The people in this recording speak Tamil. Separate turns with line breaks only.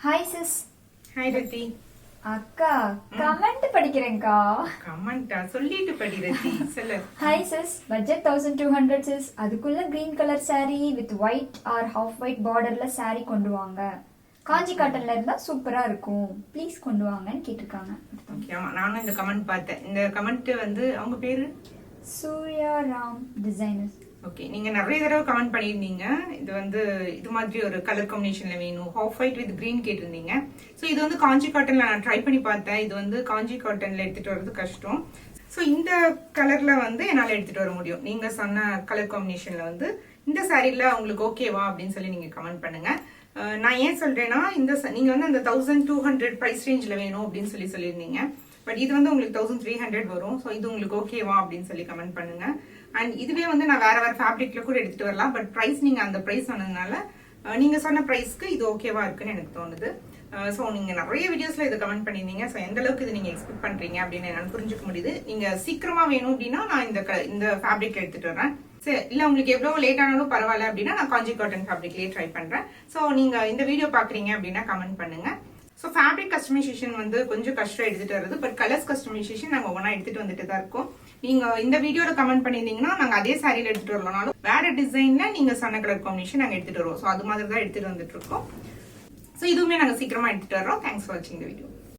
Hi sis.
ஹாய் ரத்தி.
அக்கா கமெண்ட் படிக்கிறேன்க்கா.
கமெண்டா சொல்லிட்டு படி ரத்தி, சொல்லு.
Hi sis, budget 1200 sis. அதுக்குள்ள green colour saree with white or half white பார்டர்ல saree கொண்டு வாங்க. காஞ்சி காட்டன்ல இருந்தா சூப்பரா இருக்கும், ப்ளீஸ் கொண்டு வாங்கன்னு கேட்டிருக்காங்க.
ஓகே, ஆமா நானும் இந்த கமெண்ட் பார்த்தேன். இந்த கமெண்ட் வந்து அவங்க பேரு
சூர்யா ராம் டிசைனர்ஸ்.
ஓகே, நீங்க நிறைய தடவை கமெண்ட் பண்ணியிருந்தீங்க. இது வந்து இது மாதிரி ஒரு கலர் காம்பினேஷன்ல வேணும், ஹாஃப் ஒயிட் வித் கிரீன் கேட்டிருந்தீங்க. ஸோ இது வந்து காஞ்சி காட்டன்ல நான் ட்ரை பண்ணி பார்த்தேன். இது வந்து காஞ்சி காட்டன்ல எடுத்துட்டு வர்றது கஷ்டம். ஸோ இந்த கலர்ல வந்து என்னால் எடுத்துட்டு வர முடியும். நீங்க சொன்ன கலர் காம்பினேஷன்ல வந்து இந்த சாரீல உங்களுக்கு ஓகேவா அப்படின்னு சொல்லி நீங்க கமெண்ட் பண்ணுங்க. நான் ஏன் சொல்றேன்னா, இந்த நீங்க வந்து அந்த 1200 பிரைஸ் ரேஞ்சில் வேணும் அப்படின்னு சொல்லியிருந்தீங்க. பட் இது வந்து உங்களுக்கு 1300 வரும். ஸோ இது உங்களுக்கு ஓகேவா அப்படின்னு சொல்லி கமெண்ட் பண்ணுங்க. அண்ட் இதுவே வந்து நான் வேற ஃபேப்ரிக்ல கூட எடுத்துட்டு வரலாம். பட் பிரைஸ் நீங்க அந்த பிரைஸ் சொன்னதுனால நீங்க சொன்ன பிரைஸ்க்கு இது ஓகேவா இருக்குன்னு எனக்கு தோணுது. ஸோ நீங்க நிறைய வீடியோஸ்ல இதை கமெண்ட் பண்ணியிருந்தீங்க. ஸோ எந்த அளவுக்கு இது நீங்க எக்ஸ்பெக்ட் பண்றீங்க அப்படின்னு என்னால் புரிஞ்சுக்க முடியுது. நீங்க சீக்கிரமா வேணும் அப்படின்னா நான் இந்த ஃபேப்ரிக்ல எடுத்துட்டு வரேன். சரி, இல்ல உங்களுக்கு எவ்வளவு லேட் ஆனாலும் பரவாயில்ல அப்படின்னா நான் காஞ்சி காட்டன் ஃபேப்ரிக்லயே ட்ரை பண்றேன். ஸோ நீங்க இந்த வீடியோ பாக்குறீங்க அப்படின்னா கமெண்ட் பண்ணுங்க. ஸோ ஃபேப்ரிக் கஸ்டமைசேஷன் வந்து கொஞ்சம் கஷ்டம் எடுத்துட்டு வருது. பட் கலர்ஸ் கஸ்டமைசேஷன் நாங்கள் ஒவ்வொன்றா எடுத்துட்டு வந்துட்டு தான் இருக்கோம். நீங்க இந்த வீடியோல கமெண்ட் பண்ணியிருந்தீங்கன்னா நாங்க அதே சாரியில எடுத்துட்டு வரலனாலும் வேற டிசைன்ல நீங்க சொன்ன கலர் காம்பினேஷன் நாங்க எடுத்துட்டு வருவோம். ஸோ அது மாதிரி தான் எடுத்துட்டு வந்துட்டு இருக்கோம். ஸோ இதுவுமே நாங்க சீக்கிரமா எடுத்துட்டு வரோம். தேங்க்ஸ் ஃபார் வாட்சிங் இந்த வீடியோ.